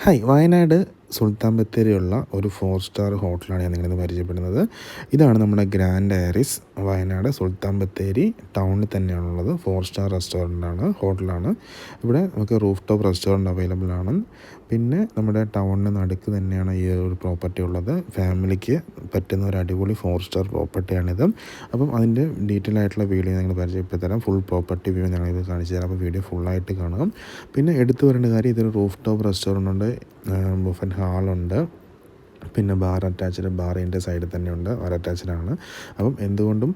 Hi, Wayanad സുൽത്താൻ ബത്തേരിയുള്ള ഒരു 4 star ഹോട്ടലാണ് ഞാൻ നിങ്ങളിന്ന് പരിചയപ്പെടുന്നത്. ഇതാണ് നമ്മുടെ ഗ്രാൻഡ് ഐറിസ് വയനാട് സുൽത്താൻ ബത്തേരി ടൗണിൽ തന്നെയാണുള്ളത്. 4 സ്റ്റാർ ഹോട്ടലാണ്. ഇവിടെ നമുക്ക് റൂഫ് ടോപ്പ് റെസ്റ്റോറൻറ്റ് അവൈലബിൾ ആണ്. പിന്നെ നമ്മുടെ ടൗണിന് നടുക്ക് തന്നെയാണ് ഈ ഒരു പ്രോപ്പർട്ടി ഉള്ളത്. ഫാമിലിക്ക് പറ്റുന്ന ഒരു അടിപൊളി 4 സ്റ്റാർ പ്രോപ്പർട്ടിയാണിത്. അപ്പം അതിൻ്റെ ഡീറ്റെയിൽ ആയിട്ടുള്ള വീഡിയോ ഞങ്ങൾ പരിചയപ്പെടുത്തി തരാം. ഫുൾ പ്രോപ്പർട്ടി വ്യൂ ഞങ്ങളിത് കാണിച്ചു തരാം. അപ്പോൾ വീഡിയോ ഫുള്ളായിട്ട് കാണാം. പിന്നെ എടുത്തു വരേണ്ട കാര്യം, ഇതൊരു റൂഫ് ടോപ്പ് റെസ്റ്റോറൻ്റ് ഉണ്ട്, ബുഫറ്റ് ഹാളുണ്ട്, പിന്നെ ബാർ ബാറിൻ്റെ സൈഡിൽ തന്നെ ഉണ്ട്, ബാർ അറ്റാച്ച്ഡാണ്. അപ്പം എന്തുകൊണ്ടും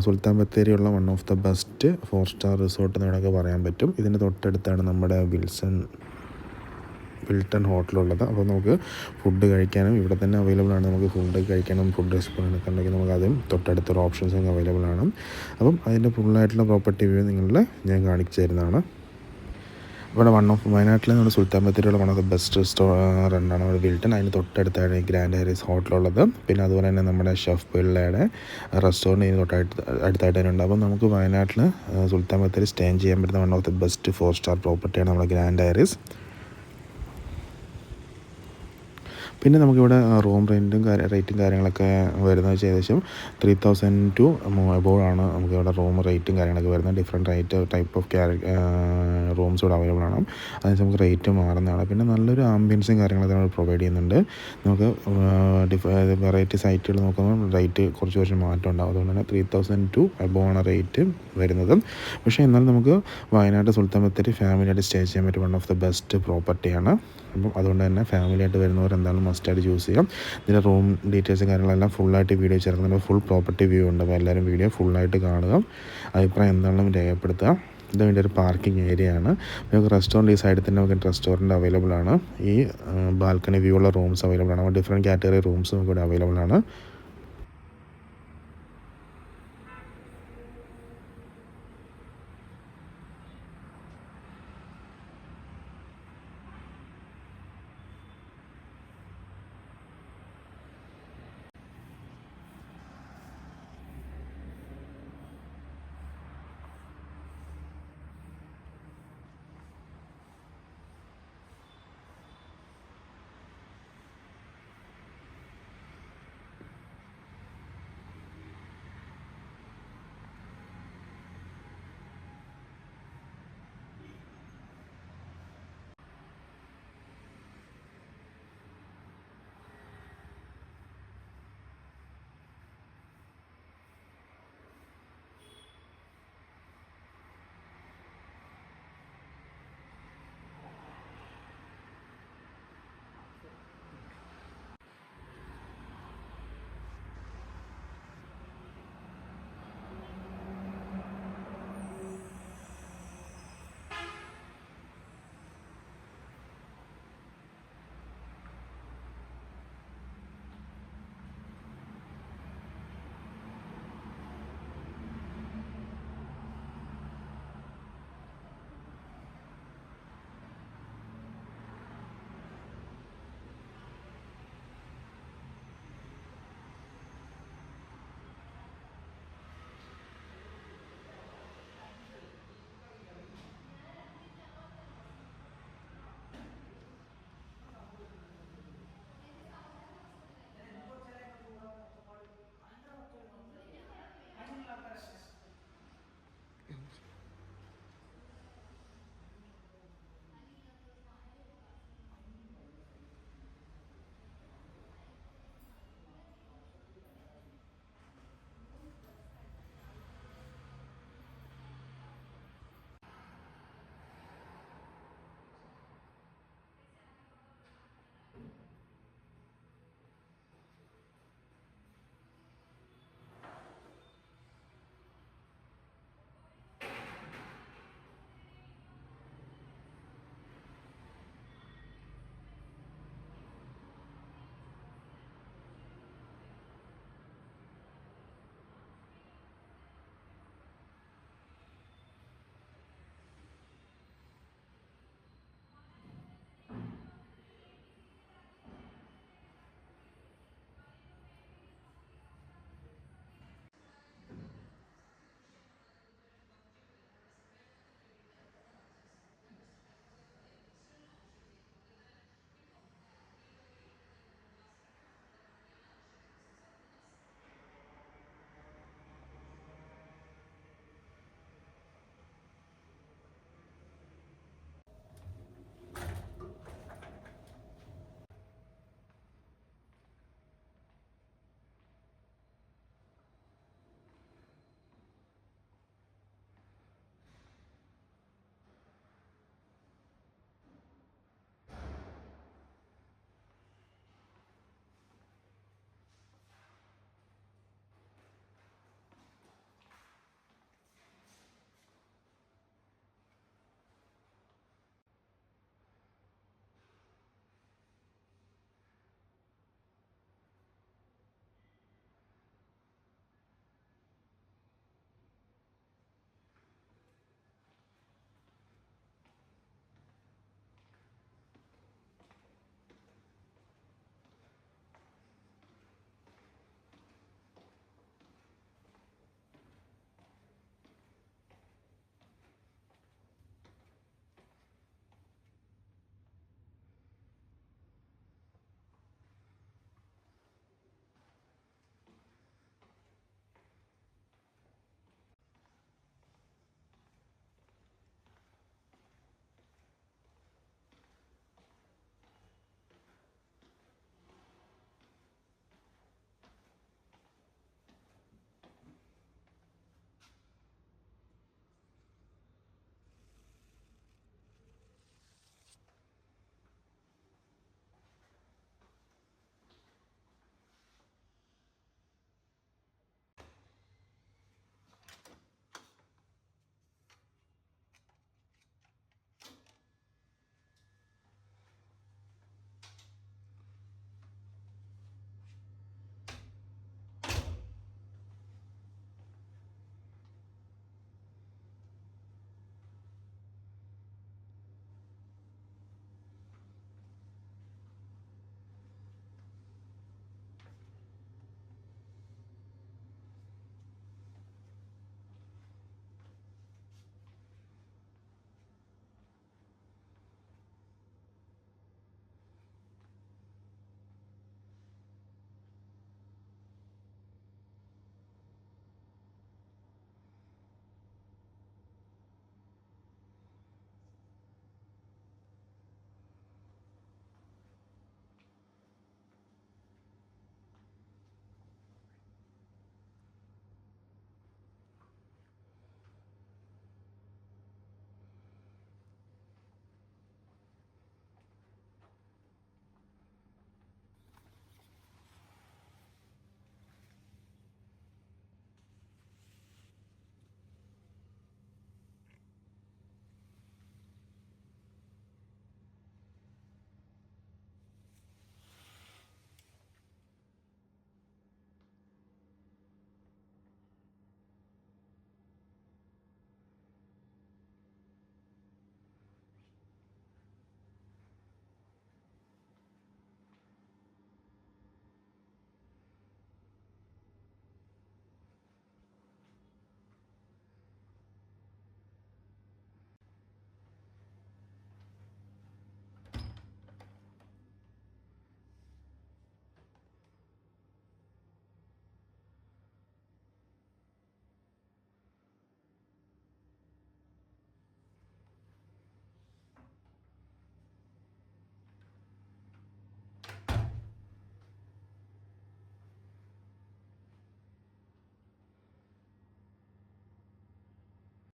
സുൽത്താൻ ബത്തേരിയുള്ള one of the best 4 star resort എന്ന് വേണമെങ്കിൽ പറയാൻ പറ്റും. ഇതിൻ്റെ തൊട്ടടുത്താണ് നമ്മുടെ വിൽട്ടൺ ഹോട്ടലുള്ളത്. അപ്പോൾ നമുക്ക് ഫുഡ് കഴിക്കാനും ഇവിടെ തന്നെ അവൈലബിൾ ആണ്. നമുക്ക് ഫുഡ് കഴിക്കാനും ഫുഡ് റെസ്റ്റോറൻ്റ് ഒക്കെ ഉണ്ടെങ്കിൽ നമുക്ക് അതും തൊട്ടടുത്തൊരു ഓപ്ഷൻസൊക്കെ അവൈലബിൾ ആണ്. അപ്പം അതിൻ്റെ ഫുള്ളായിട്ടുള്ള പ്രോപ്പർട്ടി വ്യൂ ഞാൻ കാണിച്ചു തരുന്നതാണ്. ഇവിടെ വയനാട്ടിൽ നമ്മുടെ സുൽത്താൻ ബത്തേരിയുള്ള വൺ ഓഫ് ദ ബെസ്റ്റ് റെസ്റ്റോറൻ്റാണ് നമ്മുടെ വിൽട്ടൺ. അതിന് തൊട്ടടുത്താണ് ഗ്രാൻഡ് ഐറിസ് ഹോട്ടലുള്ളത്. പിന്നെ അതുപോലെ തന്നെ നമ്മുടെ ഷെഫ് പിള്ളയുടെ റെസ്റ്റോറൻറ്റ് ഇതിന് അടുത്തായിട്ട് തന്നെ ഉണ്ട്. അപ്പം നമുക്ക് വയനാട്ടിൽ സുൽത്താൻ ബത്തേരി സ്റ്റേ ചെയ്യാൻ പറ്റുന്ന one of the best 4 star പ്രോപ്പർട്ടിയാണ് നമ്മുടെ ഗ്രാൻഡ് ഐറിസ്. പിന്നെ നമുക്കിവിടെ റൂം റേറ്റും കാര്യങ്ങളൊക്കെ വരുന്നത് ഏകദേശം 3000 ടു എബോവ് ആണ് നമുക്കിവിടെ റൂം റേറ്റും കാര്യങ്ങളൊക്കെ വരുന്നത്. ഡിഫറെൻറ്റ് ടൈപ്പ് ഓഫ് റൂംസ് ഇവിടെ അവൈലബിൾ ആണ്. അതിന് നമുക്ക് റേറ്റ് മാറുന്നതാണ്. പിന്നെ നല്ലൊരു ആംബിയൻസും കാര്യങ്ങളൊക്കെ നമ്മൾ പ്രൊവൈഡ് ചെയ്യുന്നുണ്ട്. നമുക്ക് വെറൈറ്റി സൈറ്റുകൾ നോക്കുമ്പോൾ റേറ്റ് കുറച്ച് മാറ്റം ഉണ്ടാകും. അതുകൊണ്ട് തന്നെ 3000 ടു എബോവ് ആണ് റേറ്റ് വരുന്നത്. പക്ഷേ എന്നാലും നമുക്ക് വയനാട് സുൽത്താൻ ബത്തേരി ഫാമിലിയായിട്ട് സ്റ്റേ ചെയ്യാൻ പറ്റിയ വൺ ഓഫ് ദ ബെസ്റ്റ് പ്രോപ്പർട്ടിയാണ്. അപ്പം അതുകൊണ്ട് തന്നെ ഫാമിലിയായിട്ട് വരുന്നവർ എന്തായാലും മസ്റ്റായിട്ട് ചൂസ് ചെയ്യാം. ഇതിൻ്റെ റൂം ഡീറ്റെയിൽസും കാര്യങ്ങളെല്ലാം ഫുള്ളായിട്ട് വീഡിയോ ചേർക്കുന്നുണ്ട്. ഫുൾ പ്രോപ്പർട്ടി വ്യൂ ഉണ്ട്. അപ്പോൾ എല്ലാവരും വീഡിയോ ഫുള്ളായിട്ട് കാണുക, അഭിപ്രായം എന്താണെങ്കിലും രേഖപ്പെടുത്തുക. ഇത് വേണ്ടി ഒരു പാർക്കിംഗ് ഏരിയ ആണ്. നമുക്ക് റെസ്റ്റോറൻറ്റ് ഈ സൈഡിൽ തന്നെ നമുക്ക് റെസ്റ്റോറൻറ്റ് അവൈലബിൾ ആണ്. ഈ ബാൽക്കണി വ്യൂ ഉള്ള റൂംസ് അവൈലബിൾ ആണ്. ഡിഫറെൻറ്റ് കാറ്റഗറി റൂംസ് നമുക്ക് ഇവിടെ അവൈലബിൾ ആണ്.